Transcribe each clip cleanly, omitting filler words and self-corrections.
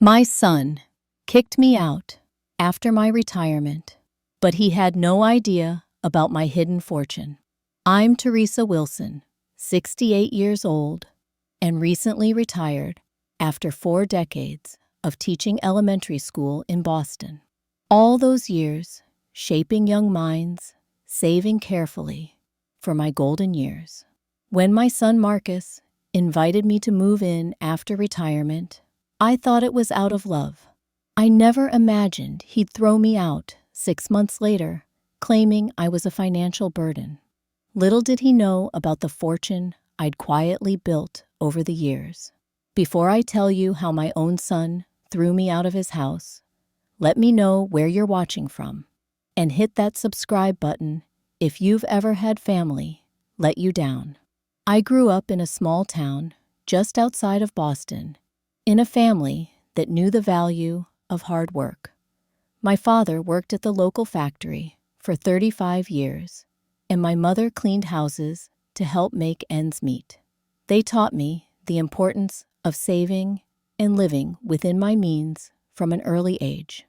My son kicked me out after my retirement, but he had no idea about my hidden fortune. I'm Theresa Wilson, 68 years old, and recently retired after 4 decades of teaching elementary school in Boston. All those years, shaping young minds, saving carefully for my golden years. When my son Marcus invited me to move in after retirement, I thought it was out of love. I never imagined he'd throw me out 6 months later, claiming I was a financial burden. Little did he know about the fortune I'd quietly built over the years. Before I tell you how my own son threw me out of his house, let me know where you're watching from, and hit that subscribe button if you've ever had family let you down. I grew up in a small town just outside of Boston, in a family that knew the value of hard work. My father worked at the local factory for 35 years, and my mother cleaned houses to help make ends meet. They taught me the importance of saving and living within my means from an early age.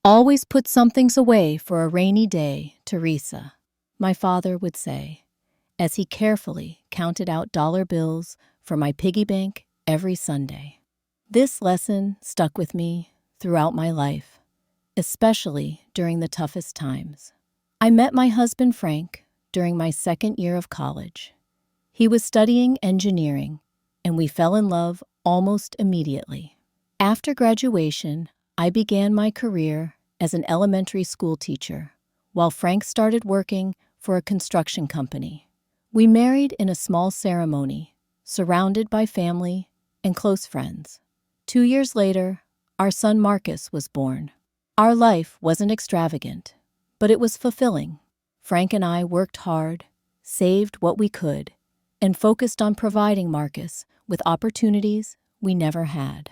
Always put somethings away for a rainy day, Theresa, my father would say, as he carefully counted out dollar bills for my piggy bank every Sunday. This lesson stuck with me throughout my life, especially during the toughest times. I met my husband Frank during my second year of college. He was studying engineering, and we fell in love almost immediately. After graduation, I began my career as an elementary school teacher, while Frank started working for a construction company. We married in a small ceremony, surrounded by family and close friends. 2 years later, our son Marcus was born. Our life wasn't extravagant, but it was fulfilling. Frank and I worked hard, saved what we could, and focused on providing Marcus with opportunities we never had.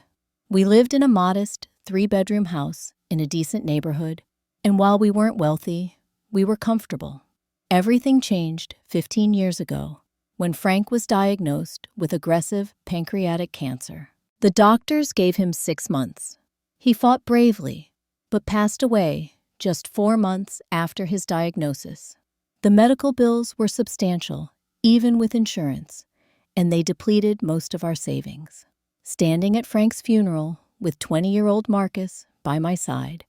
We lived in a modest 3-bedroom house in a decent neighborhood, and while we weren't wealthy, we were comfortable. Everything changed 15 years ago when Frank was diagnosed with aggressive pancreatic cancer. The doctors gave him 6 months. He fought bravely, but passed away just 4 months after his diagnosis. The medical bills were substantial, even with insurance, and they depleted most of our savings. Standing at Frank's funeral with 20-year-old Marcus by my side,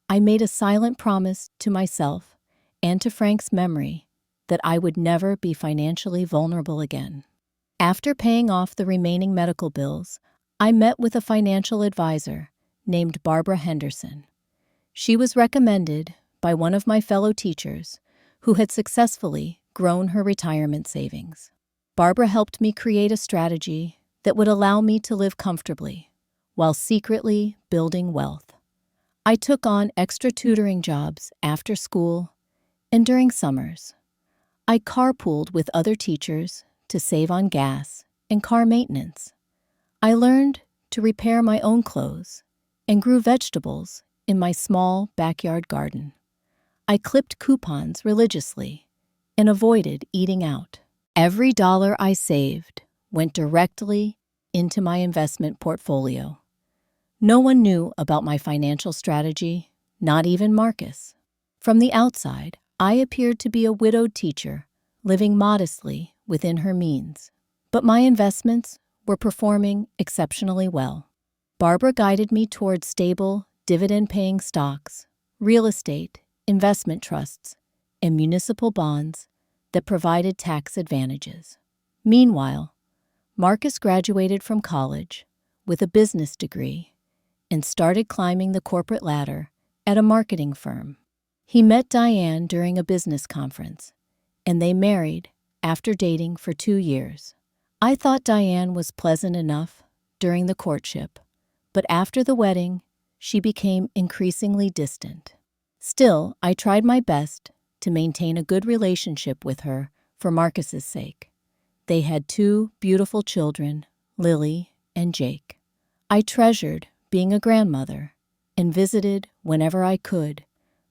I made a silent promise to myself and to Frank's memory that I would never be financially vulnerable again. After paying off the remaining medical bills, I met with a financial advisor named Barbara Henderson. She was recommended by one of my fellow teachers who had successfully grown her retirement savings. Barbara helped me create a strategy that would allow me to live comfortably while secretly building wealth. I took on extra tutoring jobs after school and during summers. I carpooled with other teachers to save on gas and car maintenance. I learned to repair my own clothes and grew vegetables in my small backyard garden. I clipped coupons religiously and avoided eating out. Every dollar I saved went directly into my investment portfolio. No one knew about my financial strategy, not even Marcus. From the outside, I appeared to be a widowed teacher living modestly within her means, but my investments were performing exceptionally well. Barbara guided me towards stable, dividend-paying stocks, real estate, investment trusts, and municipal bonds that provided tax advantages. Meanwhile, Marcus graduated from college with a business degree and started climbing the corporate ladder at a marketing firm. He met Diane during a business conference, and they married after dating for 2 years. I thought Diane was pleasant enough during the courtship, but after the wedding, she became increasingly distant. Still, I tried my best to maintain a good relationship with her for Marcus's sake. They had 2 beautiful children, Lily and Jake. I treasured being a grandmother and visited whenever I could,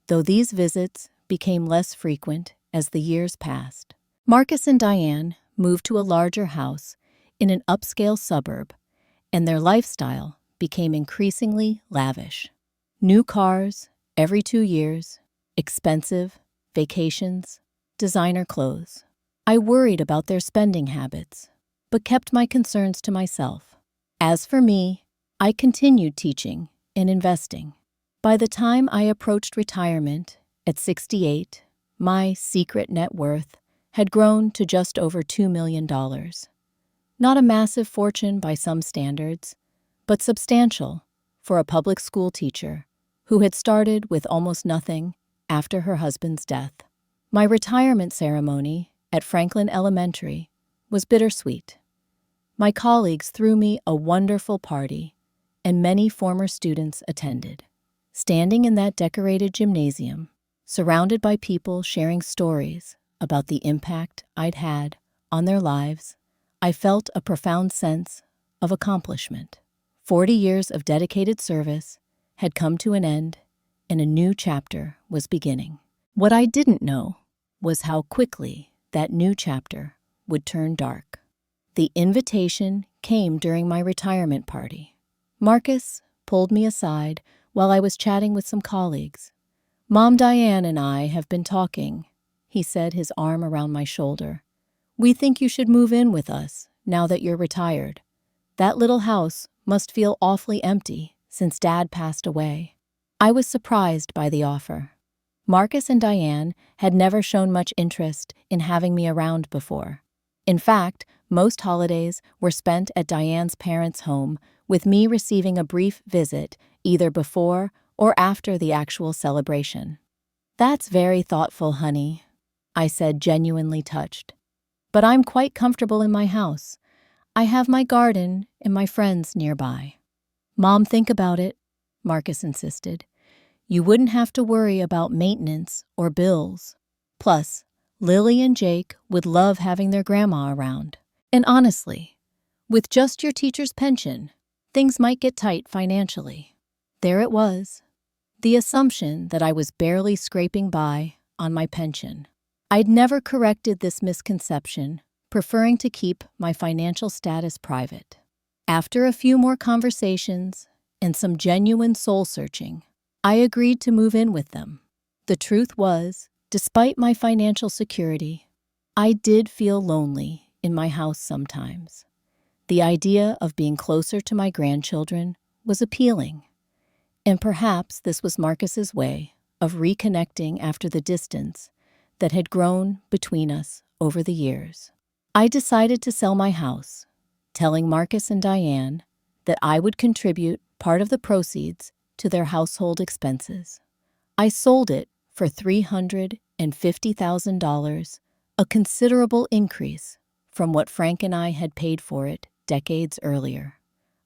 though these visits became less frequent as the years passed. Marcus and Diane moved to a larger house in an upscale suburb, and their lifestyle became increasingly lavish. New cars every 2 years, expensive vacations, designer clothes. I worried about their spending habits, but kept my concerns to myself. As for me, I continued teaching and investing. By the time I approached retirement at 68, my secret net worth had grown to just over $2 million. Not a massive fortune by some standards, but substantial for a public school teacher who had started with almost nothing after her husband's death. My retirement ceremony at Franklin Elementary was bittersweet. My colleagues threw me a wonderful party, and many former students attended. Standing in that decorated gymnasium, surrounded by people sharing stories about the impact I'd had on their lives, I felt a profound sense of accomplishment. 40 years of dedicated service had come to an end, and a new chapter was beginning. What I didn't know was how quickly that new chapter would turn dark. The invitation came during my retirement party. Marcus pulled me aside while I was chatting with some colleagues. "Mom Diane and I have been talking," he said, his arm around my shoulder. "We think you should move in with us now that you're retired. That little house must feel awfully empty since Dad passed away." I was surprised by the offer. Marcus and Diane had never shown much interest in having me around before. In fact, most holidays were spent at Diane's parents' home, with me receiving a brief visit either before or after the actual celebration. "That's very thoughtful, honey," I said, genuinely touched. "But I'm quite comfortable in my house. I have my garden and my friends nearby." "Mom, think about it," Marcus insisted. "You wouldn't have to worry about maintenance or bills. Plus, Lily and Jake would love having their grandma around. And honestly, with just your teacher's pension, things might get tight financially." There it was, the assumption that I was barely scraping by on my pension. I'd never corrected this misconception, preferring to keep my financial status private. After a few more conversations and some genuine soul-searching, I agreed to move in with them. The truth was, despite my financial security, I did feel lonely in my house sometimes. The idea of being closer to my grandchildren was appealing, and perhaps this was Marcus's way of reconnecting after the distance that had grown between us over the years. I decided to sell my house, telling Marcus and Diane that I would contribute part of the proceeds to their household expenses. I sold it for $350,000, a considerable increase from what Frank and I had paid for it decades earlier.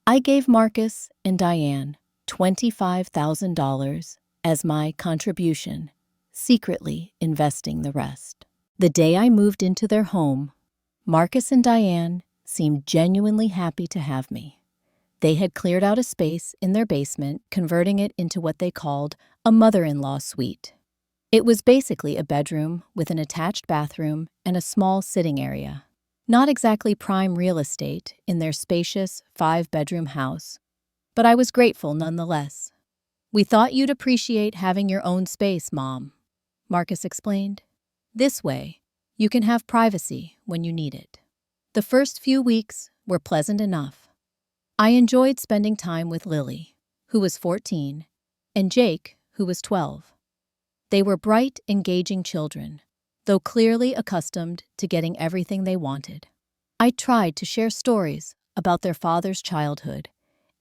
I gave Marcus and Diane $25,000 as my contribution, secretly investing the rest. The day I moved into their home, Marcus and Diane seemed genuinely happy to have me. They had cleared out a space in their basement, converting it into what they called a mother-in-law suite. It was basically a bedroom with an attached bathroom and a small sitting area. Not exactly prime real estate in their spacious 5-bedroom house, but I was grateful nonetheless. "We thought you'd appreciate having your own space, Mom," Marcus explained. "This way, you can have privacy when you need it." The first few weeks were pleasant enough. I enjoyed spending time with Lily, who was 14, and Jake, who was 12. They were bright, engaging children, though clearly accustomed to getting everything they wanted. I tried to share stories about their father's childhood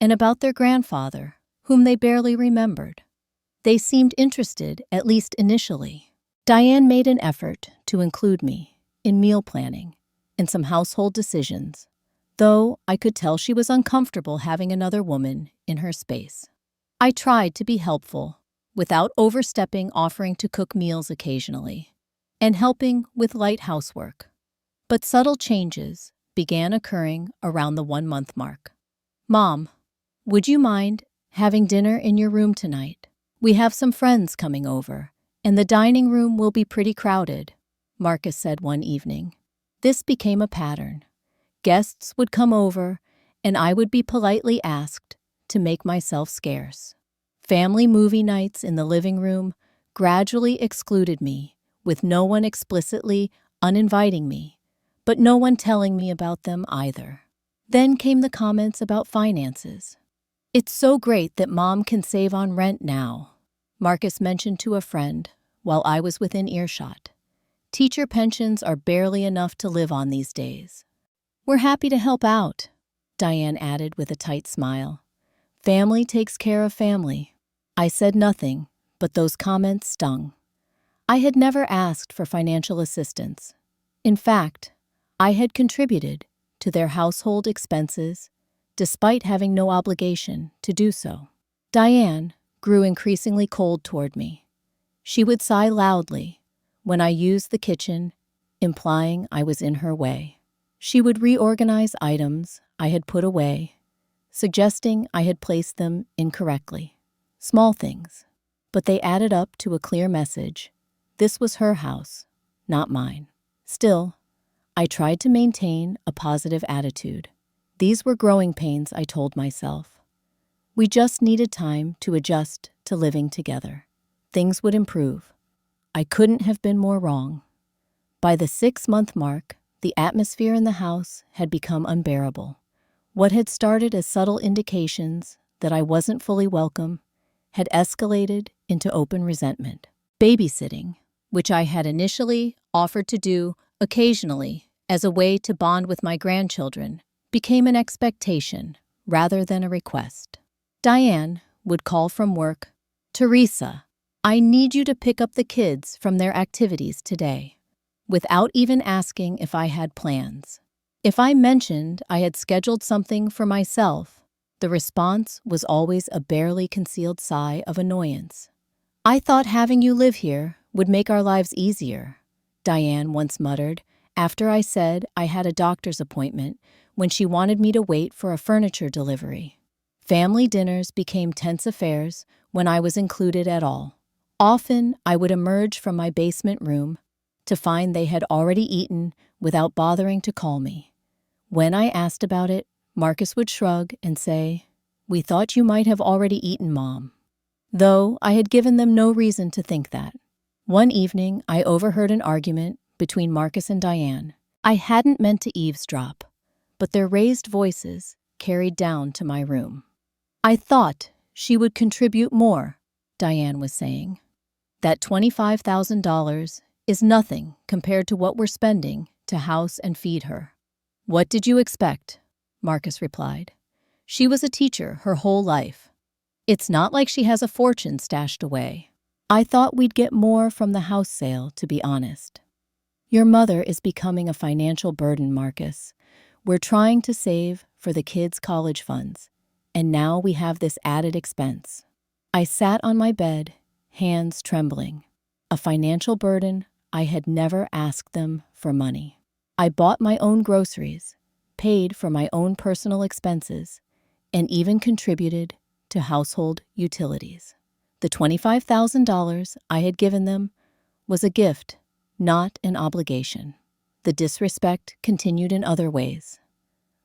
and about their grandfather, whom they barely remembered. They seemed interested, at least initially. Diane made an effort to include me in meal planning and some household decisions, though I could tell she was uncomfortable having another woman in her space. I tried to be helpful, without overstepping, offering to cook meals occasionally and helping with light housework. But subtle changes began occurring around the 1-month mark. "Mom, would you mind having dinner in your room tonight? We have some friends coming over, and the dining room will be pretty crowded," Marcus said one evening. This became a pattern. Guests would come over, and I would be politely asked to make myself scarce. Family movie nights in the living room gradually excluded me, with no one explicitly uninviting me, but no one telling me about them either. Then came the comments about finances. "It's so great that Mom can save on rent now," Marcus mentioned to a friend while I was within earshot. "Teacher pensions are barely enough to live on these days." "We're happy to help out," Diane added with a tight smile. "Family takes care of family." I said nothing, but those comments stung. I had never asked for financial assistance. In fact, I had contributed to their household expenses, despite having no obligation to do so. Diane grew increasingly cold toward me. She would sigh loudly when I used the kitchen, implying I was in her way. She would reorganize items I had put away, suggesting I had placed them incorrectly. Small things, but they added up to a clear message. This was her house, not mine. Still, I tried to maintain a positive attitude. These were growing pains, I told myself. We just needed time to adjust to living together. Things would improve. I couldn't have been more wrong. By the 6-month mark, the atmosphere in the house had become unbearable. What had started as subtle indications that I wasn't fully welcome had escalated into open resentment. Babysitting, which I had initially offered to do occasionally as a way to bond with my grandchildren, became an expectation rather than a request. Diane would call from work, "Theresa, I need you to pick up the kids from their activities today," without even asking if I had plans. If I mentioned I had scheduled something for myself, the response was always a barely concealed sigh of annoyance. "I thought having you live here would make our lives easier," Diane once muttered after I said I had a doctor's appointment when she wanted me to wait for a furniture delivery. Family dinners became tense affairs when I was included at all. Often I would emerge from my basement room to find they had already eaten without bothering to call me. When I asked about it, Marcus would shrug and say, "We thought you might have already eaten, Mom," though I had given them no reason to think that. One evening, I overheard an argument between Marcus and Diane. I hadn't meant to eavesdrop, but their raised voices carried down to my room. "I thought she would contribute more," Diane was saying. "That $25,000 is nothing compared to what we're spending to house and feed her." "What did you expect?" Marcus replied. "She was a teacher her whole life. It's not like she has a fortune stashed away." "I thought we'd get more from the house sale, to be honest." "Your mother is becoming a financial burden, Marcus. We're trying to save for the kids' college funds, and now we have this added expense." I sat on my bed, hands trembling. A financial burden? I had never asked them for money. I bought my own groceries, paid for my own personal expenses, and even contributed to household utilities. The $25,000 I had given them was a gift, not an obligation. The disrespect continued in other ways.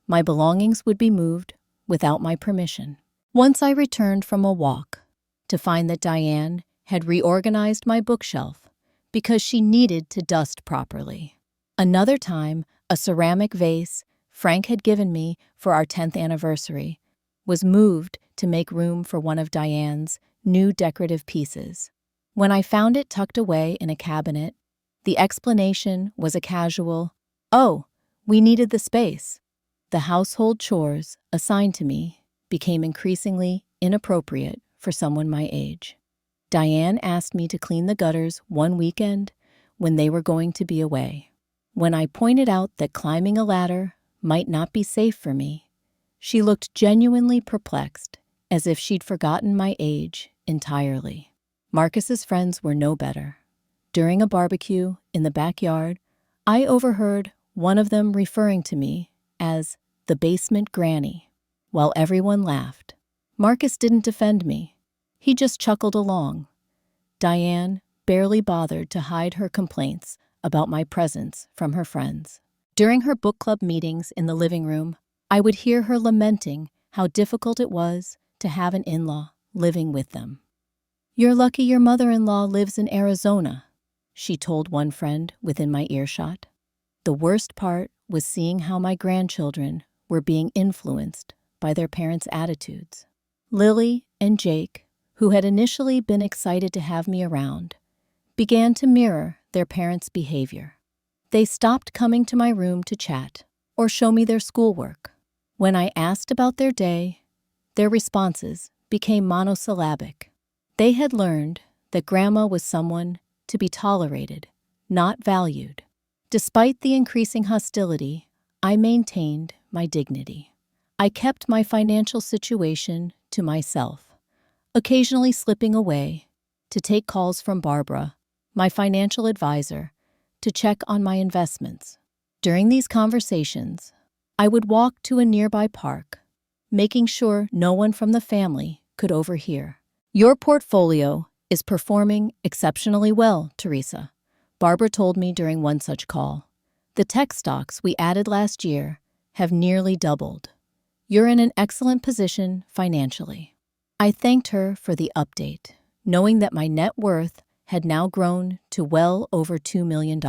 My belongings would be moved without my permission. Once I returned from a walk to find that Diane had reorganized my bookshelf because she needed to dust properly. Another time, a ceramic vase Frank had given me for our 10th anniversary was moved to make room for one of Diane's new decorative pieces. When I found it tucked away in a cabinet, the explanation was a casual, "Oh, we needed the space." The household chores assigned to me became increasingly inappropriate for someone my age. Diane asked me to clean the gutters one weekend when they were going to be away. When I pointed out that climbing a ladder might not be safe for me, she looked genuinely perplexed, as if she'd forgotten my age entirely. Marcus's friends were no better. During a barbecue in the backyard, I overheard one of them referring to me as the basement granny, while everyone laughed. Marcus didn't defend me. He just chuckled along. Diane barely bothered to hide her complaints about my presence from her friends. During her book club meetings in the living room, I would hear her lamenting how difficult it was to have an in-law living with them. "You're lucky your mother-in-law lives in Arizona," she told one friend within my earshot. The worst part was seeing how my grandchildren were being influenced by their parents' attitudes. Lily and Jake, who had initially been excited to have me around, began to mirror their parents' behavior. They stopped coming to my room to chat or show me their schoolwork. When I asked about their day, their responses became monosyllabic. They had learned that Grandma was someone to be tolerated, not valued. Despite the increasing hostility, I maintained my dignity. I kept my financial situation to myself, occasionally slipping away to take calls from Barbara, my financial advisor, to check on my investments. During these conversations, I would walk to a nearby park, making sure no one from the family could overhear. "Your portfolio is performing exceptionally well, Theresa," Barbara told me during one such call. "The tech stocks we added last year have nearly doubled. You're in an excellent position financially." I thanked her for the update, knowing that my net worth had now grown to well over $2 million.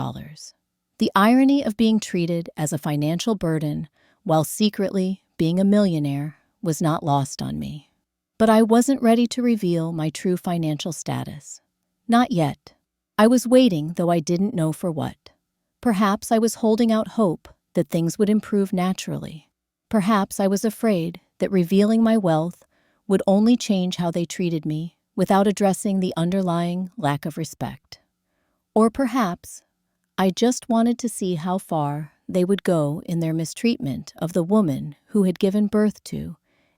The irony of being treated as a financial burden while secretly being a millionaire was not lost on me. But I wasn't ready to reveal my true financial status. Not yet. I was waiting, though I didn't know for what. Perhaps I was holding out hope that things would improve naturally. Perhaps I was afraid that revealing my wealth would only change how they treated me without addressing the underlying lack of respect. Or perhaps I just wanted to see how far they would go in their mistreatment of the woman who had given birth to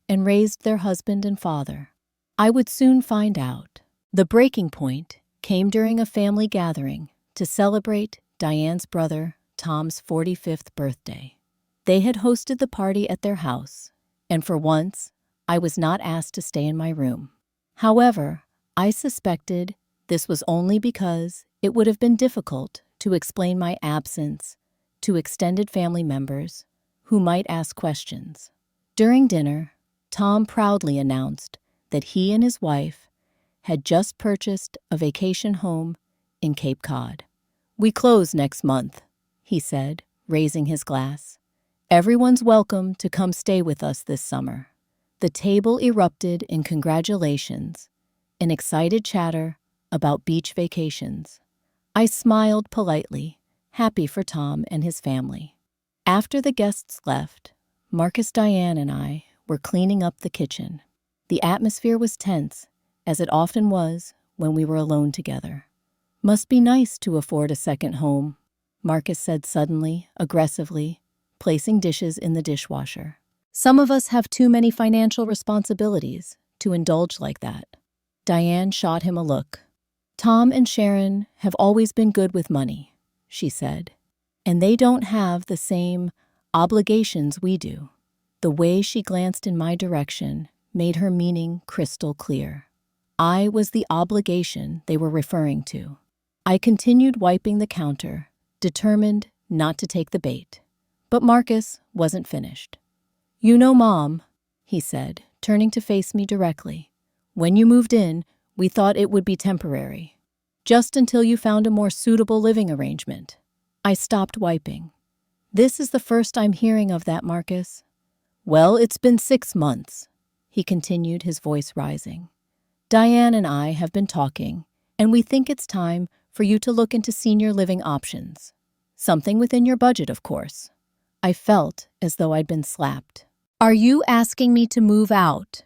and raised their husband and father. I would soon find out. The breaking point came during a family gathering to celebrate Diane's brother Tom's 45th birthday. They had hosted the party at their house, and for once, I was not asked to stay in my room. However, I suspected this was only because it would have been difficult to explain my absence to extended family members who might ask questions. During dinner, Tom proudly announced that he and his wife had just purchased a vacation home in Cape Cod. "We close next month," he said, raising his glass. "Everyone's welcome to come stay with us this summer." The table erupted in congratulations and excited chatter about beach vacations. I smiled politely, happy for Tom and his family. After the guests left, Marcus, Diane, and I were cleaning up the kitchen. The atmosphere was tense, as it often was when we were alone together. "Must be nice to afford a second home," Marcus said suddenly, aggressively, placing dishes in the dishwasher. "Some of us have too many financial responsibilities to indulge like that." Diane shot him a look. "Tom and Sharon have always been good with money," she said, "and they don't have the same obligations we do." The way she glanced in my direction made her meaning crystal clear. I was the obligation they were referring to. I continued wiping the counter, determined not to take the bait. But Marcus wasn't finished. "You know, Mom," he said, turning to face me directly, "when you moved in, we thought it would be temporary. Just until you found a more suitable living arrangement." I stopped wiping. "This is the first I'm hearing of that, Marcus." "Well, it's been 6 months," he continued, his voice rising. "Diane and I have been talking, and we think it's time for you to look into senior living options. Something within your budget, of course." I felt as though I'd been slapped. "Are you asking me to move out?"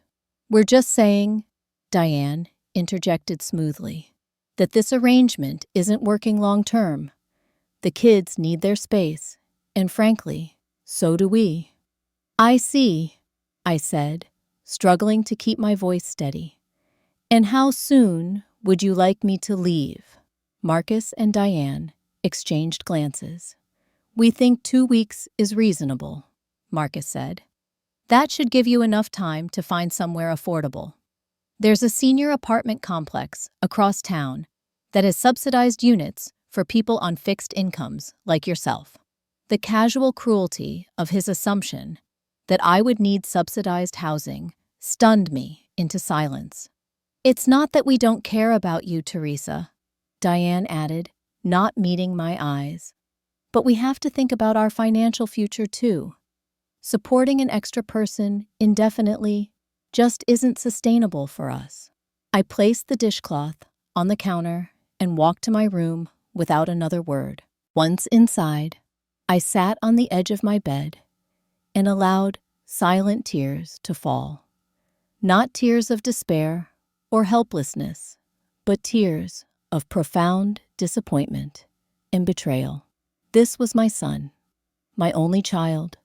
"We're just saying," Diane interjected smoothly, "that this arrangement isn't working long term. The kids need their space, and frankly, so do we." "I see," I said, struggling to keep my voice steady. "And how soon would you like me to leave?" Marcus and Diane exchanged glances. "We think 2 weeks is reasonable," Marcus said. "That should give you enough time to find somewhere affordable. There's a senior apartment complex across town that has subsidized units for people on fixed incomes like yourself." The casual cruelty of his assumption that I would need subsidized housing stunned me into silence. "It's not that we don't care about you, Theresa," Diane added, not meeting my eyes. "But we have to think about our financial future too. Supporting an extra person indefinitely just isn't sustainable for us." I placed the dishcloth on the counter and walked to my room without another word. Once inside, I sat on the edge of my bed and allowed silent tears to fall. Not tears of despair or helplessness, but tears of profound disappointment and betrayal. This was my son, my only child,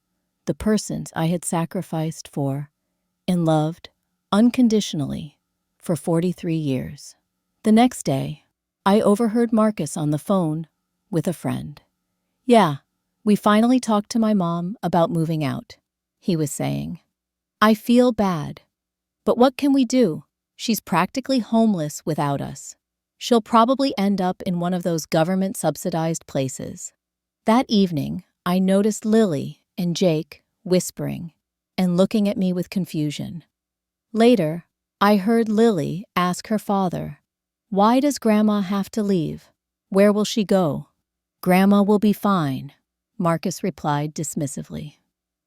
the person I had sacrificed for and loved unconditionally for 43 years. The next day, I overheard Marcus on the phone with a friend. "Yeah, we finally talked to my mom about moving out," he was saying. "I feel bad, but what can we do? She's practically homeless without us. She'll probably end up in one of those government-subsidized places." That evening, I noticed Lily and Jake whispering and looking at me with confusion. Later, I heard Lily ask her father, "Why does Grandma have to leave? Where will she go?" "Grandma will be fine," Marcus replied dismissively.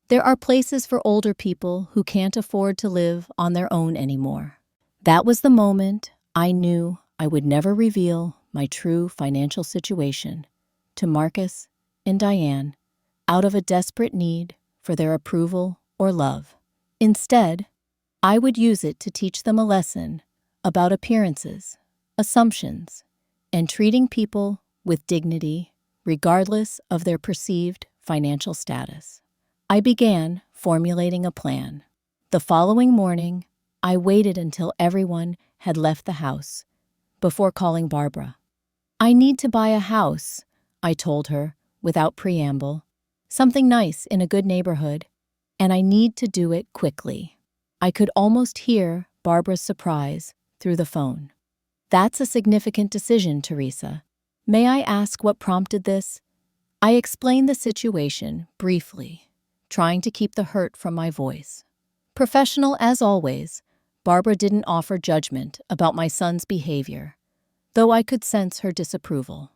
"There are places for older people who can't afford to live on their own anymore." That was the moment I knew I would never reveal my true financial situation to Marcus and Diane out of a desperate need for their approval or love. Instead, I would use it to teach them a lesson about appearances, assumptions, and treating people with dignity regardless of their perceived financial status. I began formulating a plan. The following morning, I waited until everyone had left the house before calling Barbara. "I need to buy a house," I told her without preamble. "Something nice in a good neighborhood, and I need to do it quickly." I could almost hear Barbara's surprise through the phone. "That's a significant decision, Theresa. May I ask what prompted this?" I explained the situation briefly, trying to keep the hurt from my voice. Professional as always, Barbara didn't offer judgment about my son's behavior, though I could sense her disapproval.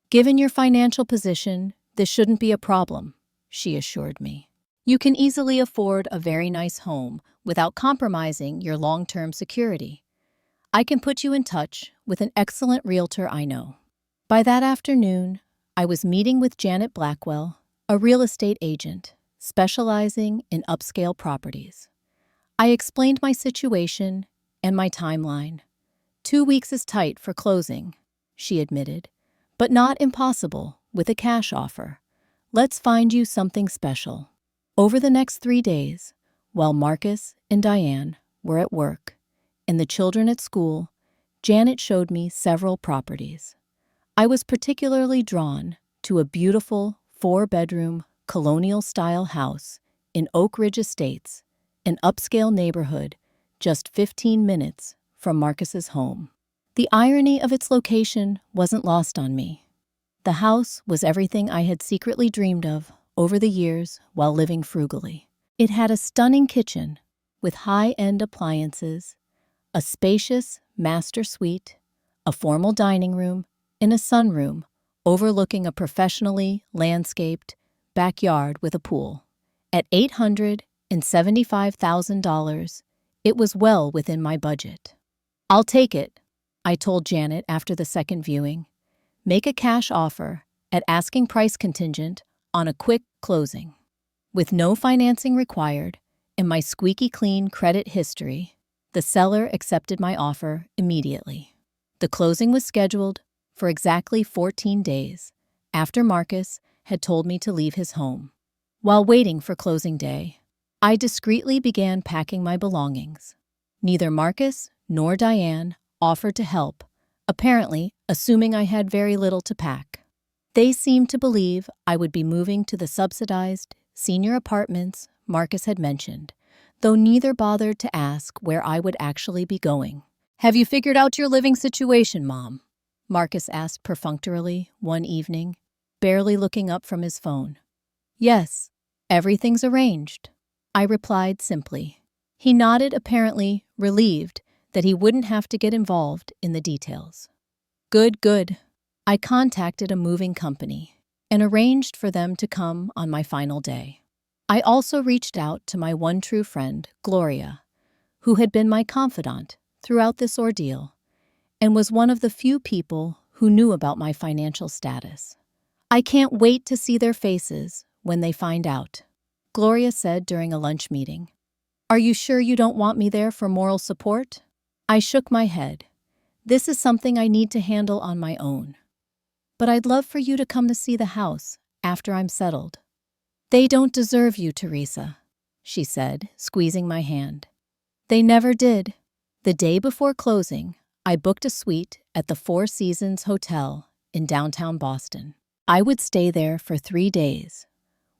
"Given your financial position, this shouldn't be a problem," she assured me. "You can easily afford a very nice home without compromising your long-term security. I can put you in touch with an excellent realtor I know." By that afternoon, I was meeting with Janet Blackwell, a real estate agent specializing in upscale properties. I explained my situation and my timeline. 2 weeks is tight for closing," she admitted, "but not impossible with a cash offer. Let's find you something special." Over the next 3 days, while Marcus and Diane were at work and the children at school, Janet showed me several properties. I was particularly drawn to a beautiful 4-bedroom colonial-style house in Oak Ridge Estates, an upscale neighborhood just 15 minutes from Marcus's home. The irony of its location wasn't lost on me. The house was everything I had secretly dreamed of over the years while living frugally. It had a stunning kitchen with high-end appliances, a spacious master suite, a formal dining room, and a sunroom overlooking a professionally landscaped backyard with a pool. At $875,000, it was well within my budget. "I'll take it," I told Janet after the second viewing. "Make a cash offer at asking price contingent on a quick closing." With no financing required and my squeaky clean credit history, the seller accepted my offer immediately. The closing was scheduled for exactly 14 days after Marcus had told me to leave his home. While waiting for closing day, I discreetly began packing my belongings. Neither Marcus nor Diane offered to help, apparently assuming I had very little to pack. They seemed to believe I would be moving to the subsidized senior apartments Marcus had mentioned, though neither bothered to ask where I would actually be going. "Have you figured out your living situation, Mom?" Marcus asked perfunctorily one evening, barely looking up from his phone. "Yes, everything's arranged," I replied simply. He nodded, apparently relieved that he wouldn't have to get involved in the details. Good, good. I contacted a moving company and arranged for them to come on my final day. I also reached out to my one true friend, Gloria, who had been my confidant throughout this ordeal and was one of the few people who knew about my financial status. I can't wait to see their faces when they find out, Gloria said during a lunch meeting. Are you sure you don't want me there for moral support? I shook my head. This is something I need to handle on my own. But I'd love for you to come to see the house after I'm settled. They don't deserve you, Theresa, she said, squeezing my hand. They never did. The day before closing, I booked a suite at the Four Seasons Hotel in downtown Boston. I would stay there for 3 days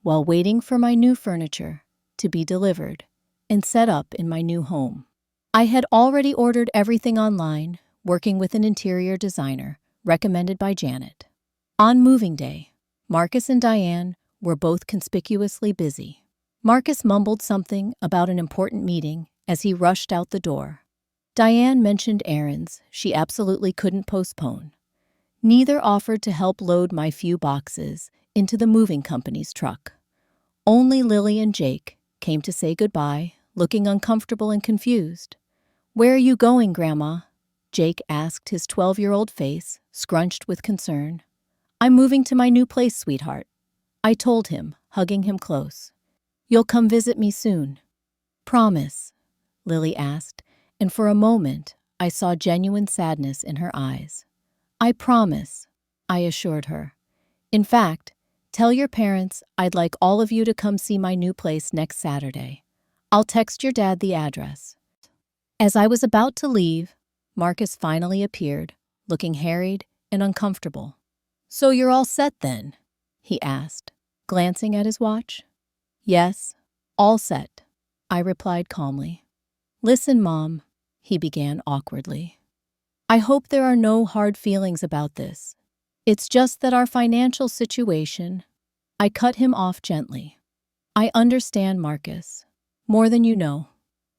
while waiting for my new furniture to be delivered and set up in my new home. I had already ordered everything online, working with an interior designer recommended by Janet. On moving day, Marcus and Diane were both conspicuously busy. Marcus mumbled something about an important meeting as he rushed out the door. Diane mentioned errands she absolutely couldn't postpone. Neither offered to help load my few boxes into the moving company's truck. Only Lily and Jake came to say goodbye, looking uncomfortable and confused. Where are you going, Grandma? Jake asked, his 12-year-old face scrunched with concern. I'm moving to my new place, sweetheart, I told him, hugging him close. You'll come visit me soon. Promise? Lily asked, and for a moment I saw genuine sadness in her eyes. I promise, I assured her. In fact, tell your parents I'd like all of you to come see my new place next Saturday. I'll text your dad the address. As I was about to leave, Marcus finally appeared, looking harried and uncomfortable. So you're all set then? He asked, glancing at his watch. Yes, all set, I replied calmly. Listen, Mom, he began awkwardly. I hope there are no hard feelings about this. It's just that our financial situation. I cut him off gently. I understand, Marcus, more than you know.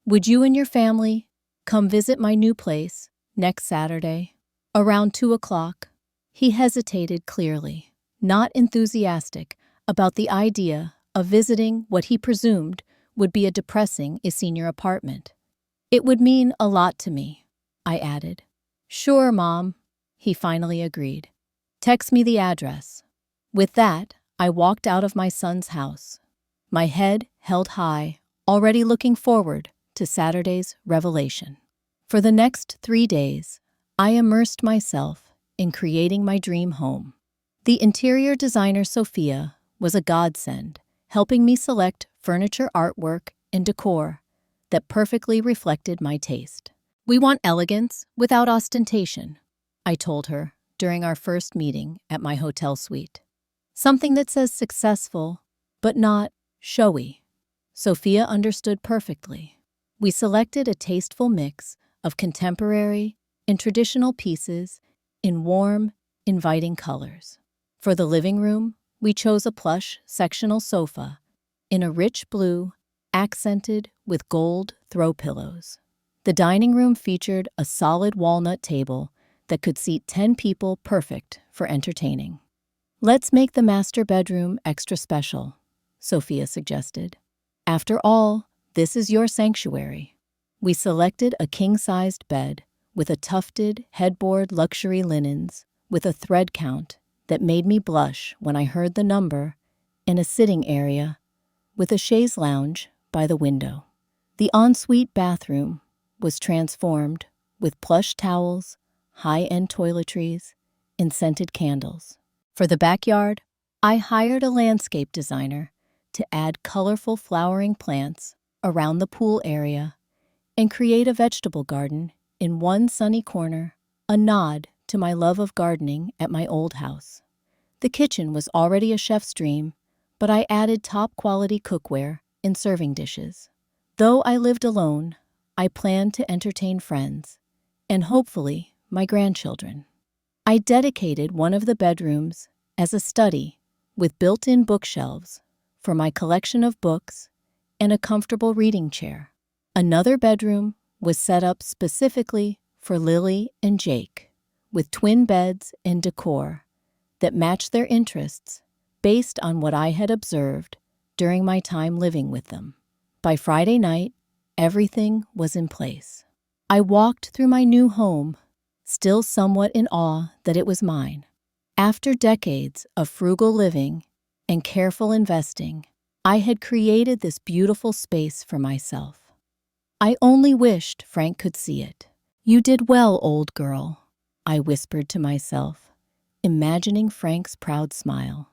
Would you and your family come visit my new place next Saturday, around 2 o'clock? He hesitated clearly, not enthusiastic about the idea of visiting what he presumed would be a depressing senior apartment. It would mean a lot to me, I added. Sure, Mom, he finally agreed. Text me the address. With that, I walked out of my son's house, my head held high, already looking forward to Saturday's revelation. For the next 3 days, I immersed myself in creating my dream home. The interior designer Sophia was a godsend, helping me select furniture, artwork, and decor that perfectly reflected my taste. We want elegance without ostentation, I told her during our first meeting at my hotel suite. Something that says successful, but not showy. Sophia understood perfectly. We selected a tasteful mix of contemporary and traditional pieces in warm, inviting colors. For the living room, we chose a plush sectional sofa in a rich blue, accented with gold throw pillows. The dining room featured a solid walnut table that could seat 10 people, perfect for entertaining. Let's make the master bedroom extra special, Sophia suggested. After all, this is your sanctuary. We selected a king-sized bed with a tufted headboard, luxury linens with a thread count that made me blush when I heard the number, and a sitting area with a chaise lounge by the window. The ensuite bathroom was transformed with plush towels, high-end toiletries, and scented candles. For the backyard, I hired a landscape designer to add colorful flowering plants around the pool area and create a vegetable garden in one sunny corner, a nod to my love of gardening at my old house. The kitchen was already a chef's dream, but I added top-quality cookware and serving dishes. Though I lived alone, I planned to entertain friends and hopefully my grandchildren. I dedicated one of the bedrooms as a study with built-in bookshelves for my collection of books and a comfortable reading chair. Another bedroom was set up specifically for Lily and Jake, with twin beds and decor that matched their interests based on what I had observed during my time living with them. By Friday night, everything was in place. I walked through my new home, still somewhat in awe that it was mine. After decades of frugal living and careful investing, I had created this beautiful space for myself. I only wished Frank could see it. "You did well, old girl," I whispered to myself, imagining Frank's proud smile.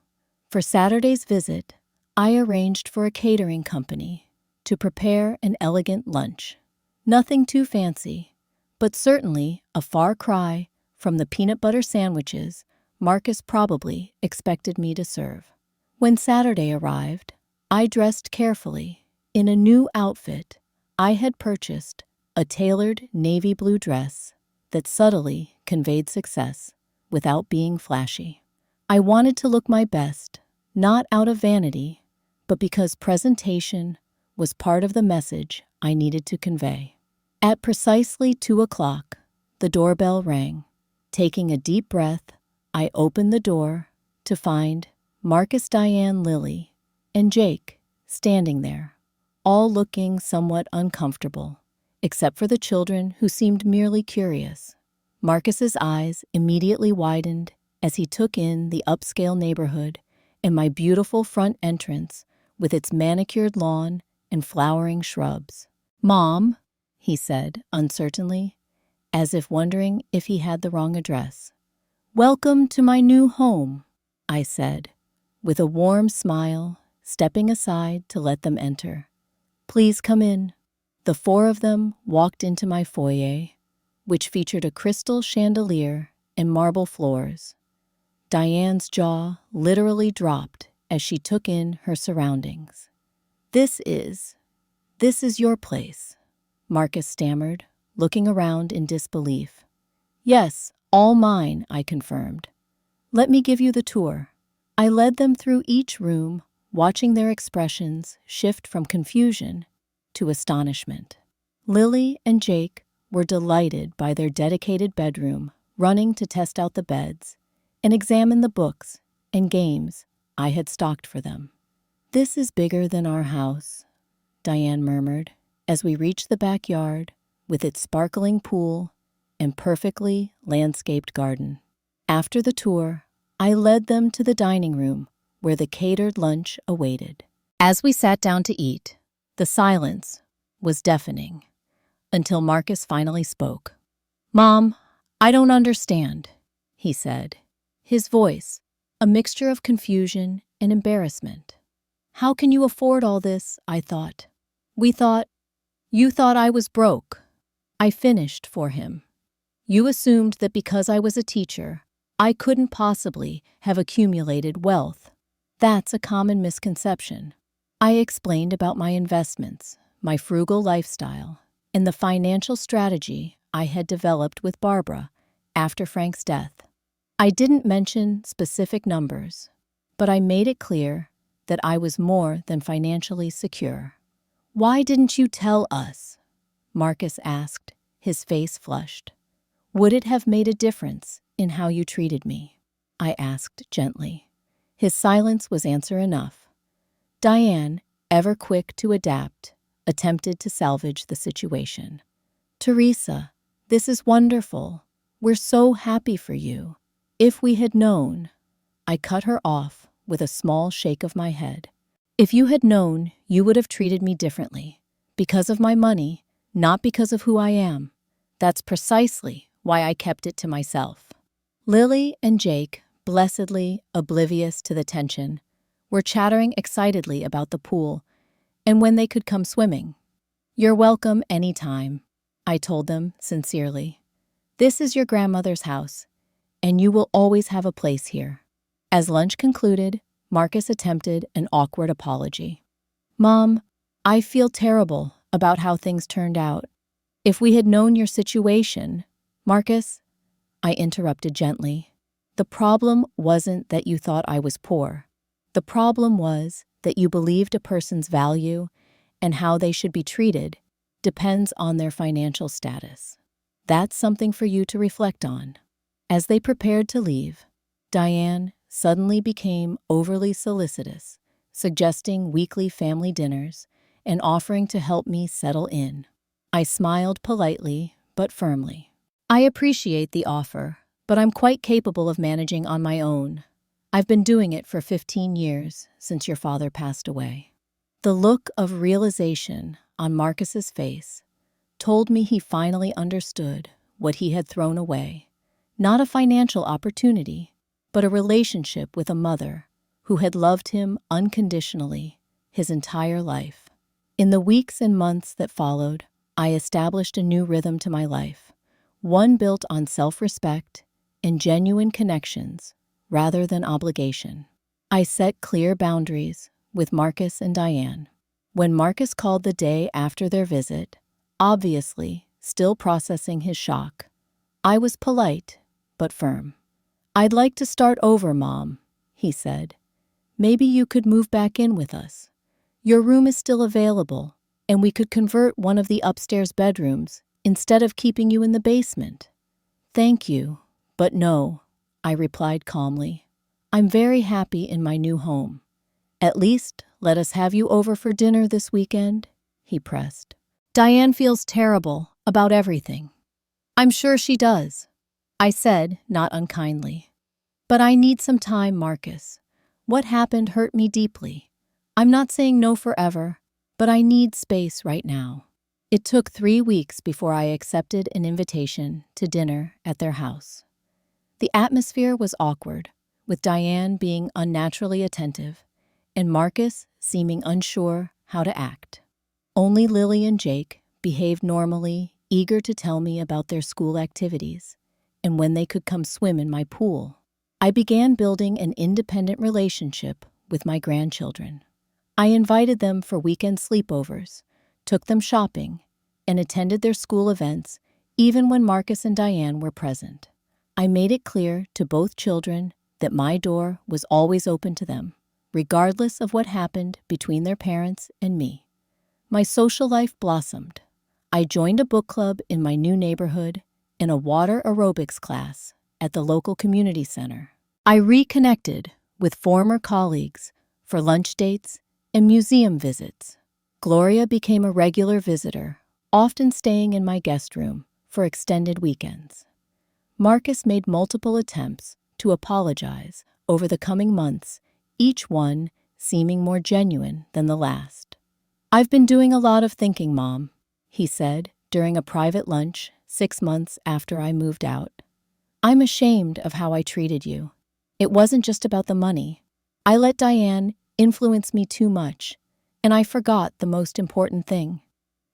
For Saturday's visit, I arranged for a catering company to prepare an elegant lunch. Nothing too fancy, but certainly a far cry from the peanut butter sandwiches Marcus probably expected me to serve. When Saturday arrived, I dressed carefully in a new outfit I had purchased, a tailored navy blue dress that subtly conveyed success without being flashy. I wanted to look my best, not out of vanity, but because presentation was part of the message I needed to convey. At precisely 2 o'clock, the doorbell rang. Taking a deep breath, I opened the door to find Marcus, Diane, Lily, and Jake standing there, all looking somewhat uncomfortable, except for the children who seemed merely curious. Marcus's eyes immediately widened as he took in the upscale neighborhood and my beautiful front entrance with its manicured lawn and flowering shrubs. "Mom," he said uncertainly, as if wondering if he had the wrong address. "Welcome to my new home," I said, with a warm smile, stepping aside to let them enter. "Please come in." The four of them walked into my foyer, which featured a crystal chandelier and marble floors. Diane's jaw literally dropped as she took in her surroundings. This is your place," Marcus stammered, looking around in disbelief. "Yes, all mine," I confirmed. "Let me give you the tour." I led them through each room, watching their expressions shift from confusion to astonishment. Lily and Jake were delighted by their dedicated bedroom, running to test out the beds and examine the books and games I had stocked for them. "This is bigger than our house," Diane murmured as we reached the backyard with its sparkling pool and perfectly landscaped garden. After the tour, I led them to the dining room where the catered lunch awaited. As we sat down to eat, the silence was deafening until Marcus finally spoke. "Mom, I don't understand," he said, his voice a mixture of confusion and embarrassment. "How can you afford all this?" I thought. You thought I was broke," I finished for him. "You assumed that because I was a teacher, I couldn't possibly have accumulated wealth. That's a common misconception." I explained about my investments, my frugal lifestyle, and the financial strategy I had developed with Barbara after Frank's death. I didn't mention specific numbers, but I made it clear that I was more than financially secure. "Why didn't you tell us?" Marcus asked, his face flushed. "Would it have made a difference in how you treated me?" I asked gently. His silence was answer enough. Diane, ever quick to adapt, attempted to salvage the situation. "Theresa, this is wonderful. We're so happy for you. If we had known..." I cut her off with a small shake of my head. "If you had known, you would have treated me differently. Because of my money, not because of who I am. That's precisely why I kept it to myself." Lily and Jake, blessedly oblivious to the tension, were chattering excitedly about the pool and when they could come swimming. "You're welcome any time," I told them sincerely. "This is your grandmother's house, and you will always have a place here." As lunch concluded, Marcus attempted an awkward apology. "Mom, I feel terrible about how things turned out. If we had known your situation..." "Marcus," I interrupted gently, "the problem wasn't that you thought I was poor. The problem was that you believed a person's value and how they should be treated depends on their financial status. That's something for you to reflect on. As they prepared to leave, Diane suddenly became overly solicitous, suggesting weekly family dinners and offering to help me settle in. I smiled politely but firmly. I appreciate the offer, but I'm quite capable of managing on my own. I've been doing it for 15 years since your father passed away. The look of realization on Marcus's face told me he finally understood what he had thrown away. Not a financial opportunity, but a relationship with a mother who had loved him unconditionally his entire life. In the weeks and months that followed, I established a new rhythm to my life, one built on self-respect and genuine connections rather than obligation. I set clear boundaries with Marcus and Diane. When Marcus called the day after their visit, obviously still processing his shock, I was polite but firm. "I'd like to start over, Mom," he said. "Maybe you could move back in with us. Your room is still available, and we could convert one of the upstairs bedrooms instead of keeping you in the basement." "Thank you, but no," I replied calmly. "I'm very happy in my new home. At least let us have you over for dinner this weekend," he pressed. "Diane feels terrible about everything." "I'm sure she does," I said, not unkindly. "But I need some time, Marcus. What happened hurt me deeply. I'm not saying no forever, but I need space right now." It took 3 weeks before I accepted an invitation to dinner at their house. The atmosphere was awkward, with Diane being unnaturally attentive and Marcus seeming unsure how to act. Only Lily and Jake behaved normally, eager to tell me about their school activities and when they could come swim in my pool. I began building an independent relationship with my grandchildren. I invited them for weekend sleepovers, took them shopping, and attended their school events even when Marcus and Diane were present. I made it clear to both children that my door was always open to them, regardless of what happened between their parents and me. My social life blossomed. I joined a book club in my new neighborhood and a water aerobics class at the local community center. I reconnected with former colleagues for lunch dates and museum visits. Gloria became a regular visitor, often staying in my guest room for extended weekends. Marcus made multiple attempts to apologize over the coming months, each one seeming more genuine than the last. "I've been doing a lot of thinking, Mom," he said during a private lunch 6 months after I moved out. "I'm ashamed of how I treated you. It wasn't just about the money. I let Diane influence me too much, and I forgot the most important thing."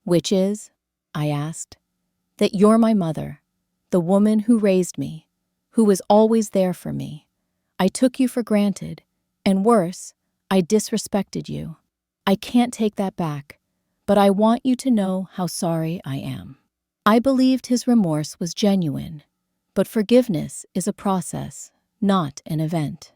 "Which is?" I asked. "That you're my mother, the woman who raised me, who was always there for me. I took you for granted, and worse, I disrespected you. I can't take that back, but I want you to know how sorry I am." I believed his remorse was genuine, but forgiveness is a process, not an event.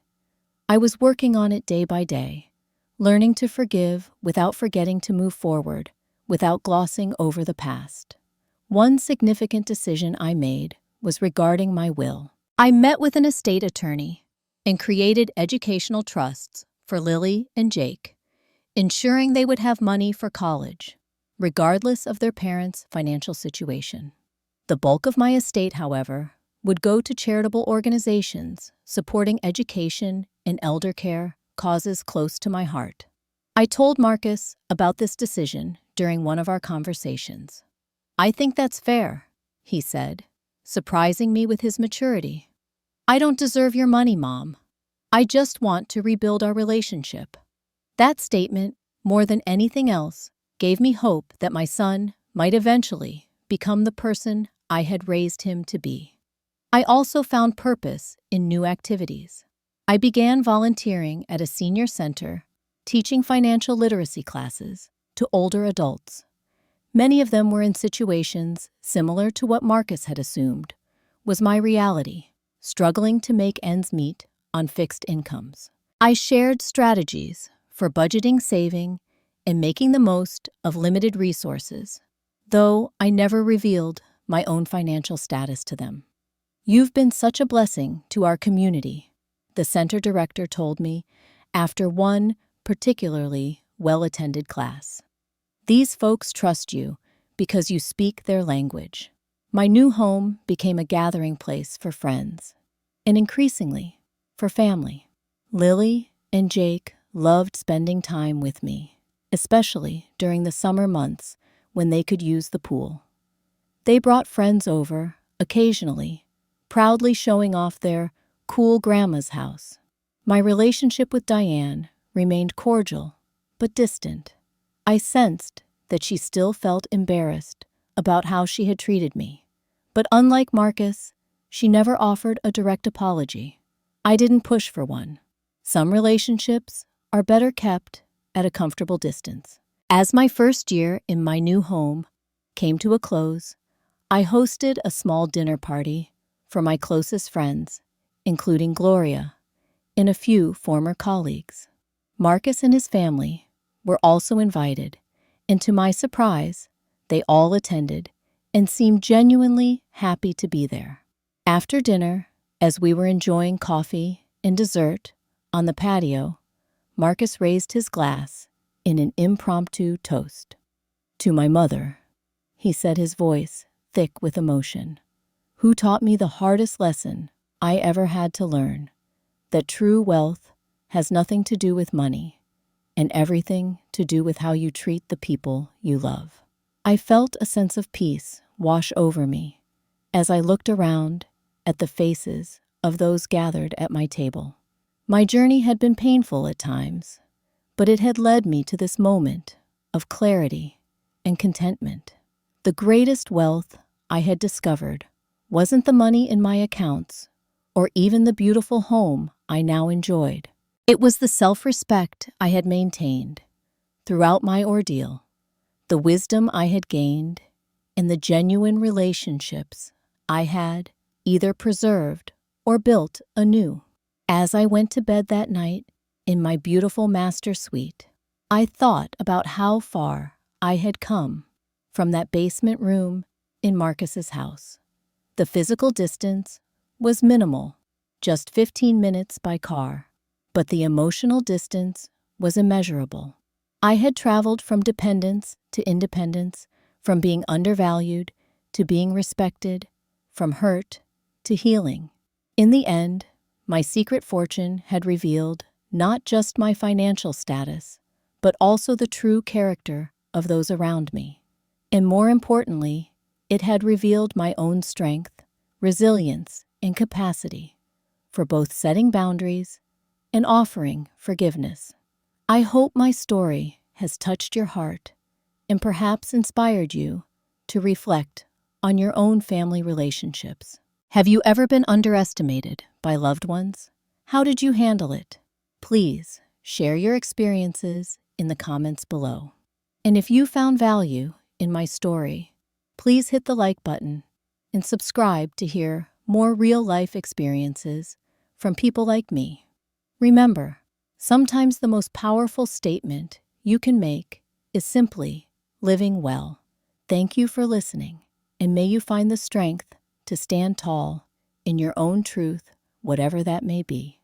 I was working on it day by day, learning to forgive without forgetting to move forward, without glossing over the past. One significant decision I made was regarding my will. I met with an estate attorney and created educational trusts for Lily and Jake, ensuring they would have money for college, regardless of their parents' financial situation. The bulk of my estate, however, would go to charitable organizations supporting education and elder care, causes close to my heart. I told Marcus about this decision during one of our conversations. "I think that's fair," he said, surprising me with his maturity. "I don't deserve your money, Mom. I just want to rebuild our relationship." That statement, more than anything else, gave me hope that my son might eventually become the person I had raised him to be. I also found purpose in new activities. I began volunteering at a senior center, teaching financial literacy classes to older adults. Many of them were in situations similar to what Marcus had assumed was my reality, struggling to make ends meet on fixed incomes. I shared strategies for budgeting, saving, and making the most of limited resources, though I never revealed my own financial status to them. "You've been such a blessing to our community," the center director told me after one particularly well-attended class. "These folks trust you because you speak their language." My new home became a gathering place for friends, and increasingly, for family. Lily and Jake loved spending time with me, especially during the summer months when they could use the pool. They brought friends over, occasionally, proudly showing off their cool grandma's house. My relationship with Diane remained cordial, but distant. I sensed that she still felt embarrassed about how she had treated me. But unlike Marcus, she never offered a direct apology. I didn't push for one. Some relationships are better kept at a comfortable distance. As my first year in my new home came to a close, I hosted a small dinner party for my closest friends, including Gloria and a few former colleagues. Marcus and his family were also invited, and to my surprise, they all attended and seemed genuinely happy to be there. After dinner, as we were enjoying coffee and dessert on the patio, Marcus raised his glass in an impromptu toast. "To my mother," he said, his voice thick with emotion, "who taught me the hardest lesson I ever had to learn, that true wealth has nothing to do with money and everything to do with how you treat the people you love." I felt a sense of peace wash over me as I looked around at the faces of those gathered at my table. My journey had been painful at times, but it had led me to this moment of clarity and contentment. The greatest wealth I had discovered wasn't the money in my accounts or even the beautiful home I now enjoyed. It was the self-respect I had maintained throughout my ordeal, the wisdom I had gained, and the genuine relationships I had either preserved or built anew. As I went to bed that night in my beautiful master suite, I thought about how far I had come from that basement room in Marcus's house. The physical distance was minimal, just 15 minutes by car, but the emotional distance was immeasurable. I had traveled from dependence to independence, from being undervalued to being respected, from hurt to healing. In the end, my secret fortune had revealed not just my financial status, but also the true character of those around me. And more importantly, it had revealed my own strength, resilience, and capacity for both setting boundaries and offering forgiveness. I hope my story has touched your heart and perhaps inspired you to reflect on your own family relationships. Have you ever been underestimated by loved ones? How did you handle it? Please share your experiences in the comments below. And if you found value in my story, please hit the like button and subscribe to hear more real-life experiences from people like me. Remember, sometimes the most powerful statement you can make is simply living well. Thank you for listening, and may you find the strength to stand tall in your own truth, whatever that may be.